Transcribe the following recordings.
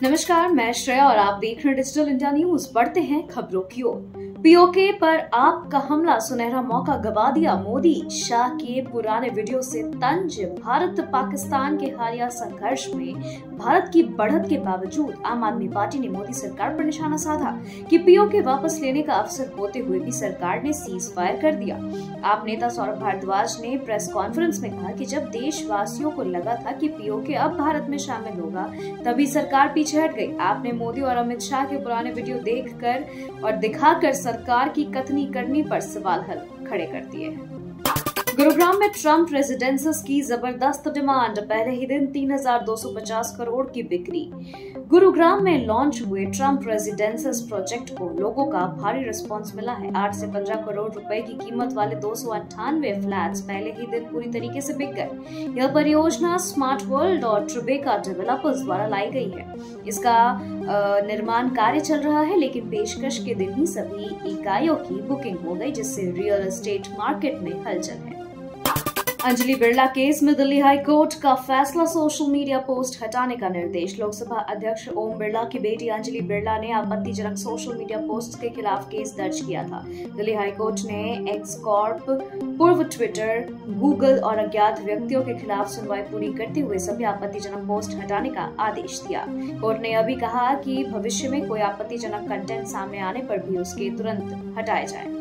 नमस्कार, मैं श्रेया और आप देख रहे हैं डिजिटल इंडिया न्यूज। बढ़ते हैं खबरों की ओर। पीओके पर आपका हमला सुनहरा मौका गवा दिया। मोदी शाह के पुराने वीडियो से तंज। भारत पाकिस्तान के हालिया संघर्ष में भारत की बढ़त के बावजूद आम आदमी पार्टी ने मोदी सरकार पर निशाना साधा कि पीओके वापस लेने का अवसर होते हुए भी सरकार ने सीज फायर कर दिया। आप नेता सौरभ भारद्वाज ने प्रेस कॉन्फ्रेंस में कहा कि जब देशवासियों को लगा था कि पीओके अब भारत में शामिल होगा, तभी सरकार पीछे हट गई। आपने मोदी और अमित शाह के पुराने वीडियो देखकर और दिखाकर सरकार की कथनी करनी पर सवाल खड़े कर दिए हैं। गुरुग्राम में ट्रंप रेजिडेंसेस की जबरदस्त डिमांड। पहले ही दिन 3,250 करोड़ की बिक्री। गुरुग्राम में लॉन्च हुए ट्रंप रेजिडेंसेस प्रोजेक्ट को लोगों का भारी रिस्पांस मिला है। 8 से 15 करोड़ रुपए की कीमत वाले 298 फ्लैट्स पहले ही दिन पूरी तरीके से बिक गए। यह परियोजना स्मार्ट वर्ल्ड और ट्रिबेका डेवलपर्स द्वारा लाई गई है। इसका निर्माण कार्य चल रहा है, लेकिन पेशकश के दिन ही सभी इकाइयों की बुकिंग हो गई, जिससे रियल एस्टेट मार्केट में हलचल है। अंजलि बिरला केस में दिल्ली हाई कोर्ट का फैसला। सोशल मीडिया पोस्ट हटाने का निर्देश। लोकसभा अध्यक्ष ओम बिरला की बेटी अंजलि बिरला ने आपत्तिजनक सोशल मीडिया पोस्ट के खिलाफ केस दर्ज किया था। दिल्ली हाई कोर्ट ने एक्स कॉर्प, पूर्व ट्विटर, गूगल और अज्ञात व्यक्तियों के खिलाफ सुनवाई पूरी करते हुए सभी आपत्तिजनक पोस्ट हटाने का आदेश दिया। कोर्ट ने यह भी कहा कि भविष्य में कोई आपत्तिजनक कंटेंट सामने आने पर भी उसके तुरंत हटाए जाएं।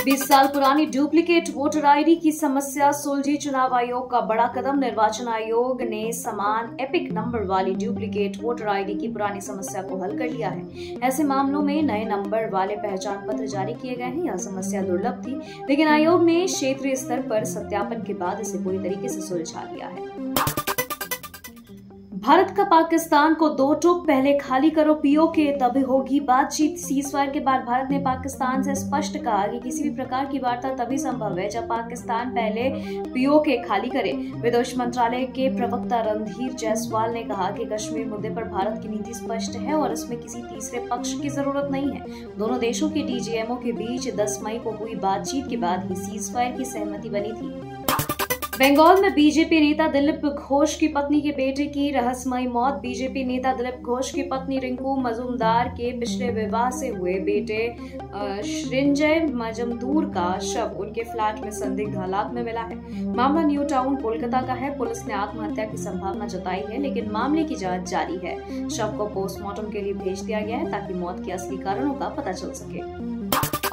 20 साल पुरानी डुप्लीकेट वोटर आईडी की समस्या सुलझी। चुनाव आयोग का बड़ा कदम। निर्वाचन आयोग ने समान एपिक नंबर वाली डुप्लीकेट वोटर आईडी की पुरानी समस्या को हल कर लिया है। ऐसे मामलों में नए नंबर वाले पहचान पत्र जारी किए गए हैं। यह समस्या दुर्लभ थी, लेकिन आयोग ने क्षेत्रीय स्तर पर सत्यापन के बाद इसे पूरी तरीके से सुलझा लिया है। भारत का पाकिस्तान को 2 टोक पहले खाली करो पीओके, तभी होगी बातचीत। सीजफायर के बाद भारत ने पाकिस्तान से स्पष्ट कहा कि किसी भी प्रकार की वार्ता तभी संभव है जब पाकिस्तान पहले पीओके खाली करे। विदेश मंत्रालय के प्रवक्ता रणधीर जायसवाल ने कहा कि कश्मीर मुद्दे पर भारत की नीति स्पष्ट है और इसमें किसी तीसरे पक्ष की जरूरत नहीं है। दोनों देशों के डीजीएमओ के बीच 10 मई को हुई बातचीत के बाद ही सीजफायर की सहमति बनी थी। बंगाल में बीजेपी नेता दिलीप घोष की पत्नी के बेटे की रहस्यमयी मौत। बीजेपी नेता दिलीप घोष की पत्नी रिंकू मजूमदार के पिछले विवाह से हुए बेटे सृंजय मजमदूर का शव उनके फ्लैट में संदिग्ध हालात में मिला है। मामला न्यू टाउन कोलकाता का है। पुलिस ने आत्महत्या की संभावना जताई है, लेकिन मामले की जांच जारी है। शव को पोस्टमार्टम के लिए भेज दिया गया है ताकि मौत के असली कारणों का पता चल सके।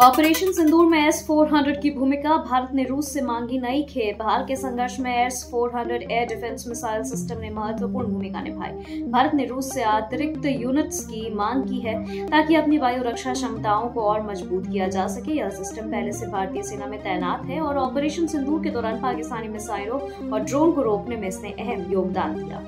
ऑपरेशन सिंदूर में S-400 की भूमिका। भारत ने रूस से मांगी नई खेप। हाल के संघर्ष में S-400 air defence missile system ने महत्वपूर्ण भूमिका निभाई। भारत ने रूस से अतिरिक्त यूनिट्स की मांग की है ताकि अपनी वायु रक्षा क्षमताओं को और मजबूत किया जा सके। यह सिस्टम पहले से भारतीय सेना में तैनात है और ऑपरेशन सिंदूर के दौरान पाकिस्तानी मिसाइलों और ड्रोन को रोकने में इसने अहम योगदान दिया।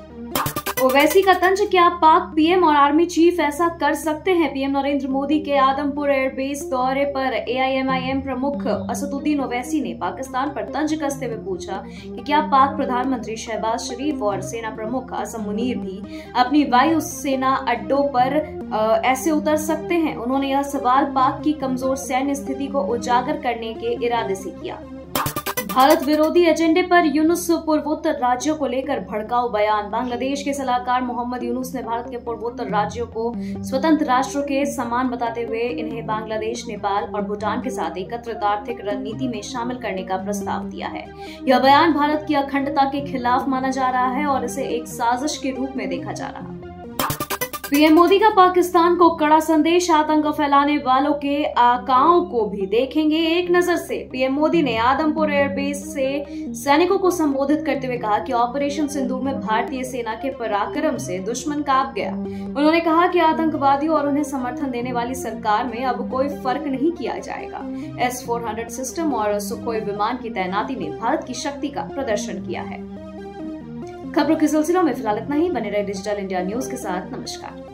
ओवैसी का तंज। क्या पाक पीएम और आर्मी चीफ ऐसा कर सकते हैं? पीएम नरेंद्र मोदी के आदमपुर एयरबेस दौरे पर AIMIM प्रमुख असदुद्दीन ओवैसी ने पाकिस्तान पर तंज कसते हुए पूछा कि क्या पाक प्रधानमंत्री शहबाज शरीफ और सेना प्रमुख असम मुनीर भी अपनी वायु सेना अड्डों पर ऐसे उतर सकते हैं? उन्होंने यह सवाल पाक की कमजोर सैन्य स्थिति को उजागर करने के इरादे से किया। भारत विरोधी एजेंडे पर यूनुस। पूर्वोत्तर राज्यों को लेकर भड़काऊ बयान। बांग्लादेश के सलाहकार मोहम्मद यूनुस ने भारत के पूर्वोत्तर राज्यों को स्वतंत्र राष्ट्रों के समान बताते हुए इन्हें बांग्लादेश, नेपाल और भूटान के साथ एकत्रित आर्थिक रणनीति में शामिल करने का प्रस्ताव दिया है। यह बयान भारत की अखंडता के खिलाफ माना जा रहा है और इसे एक साजिश के रूप में देखा जा रहा है। पीएम मोदी का पाकिस्तान को कड़ा संदेश। आतंक फैलाने वालों के आकाओं को भी देखेंगे एक नजर से। पीएम मोदी ने आदमपुर एयरबेस से सैनिकों को संबोधित करते हुए कहा कि ऑपरेशन सिंदूर में भारतीय सेना के पराक्रम से दुश्मन कांप गया। उन्होंने कहा कि आतंकवादियों और उन्हें समर्थन देने वाली सरकार में अब कोई फर्क नहीं किया जाएगा। S-400 सिस्टम और सुखोई विमान की तैनाती ने भारत की शक्ति का प्रदर्शन किया है। खबरों के सिलसिलों में फिलहाल इतना ही। बने रहे डिजिटल इंडिया न्यूज के साथ। नमस्कार।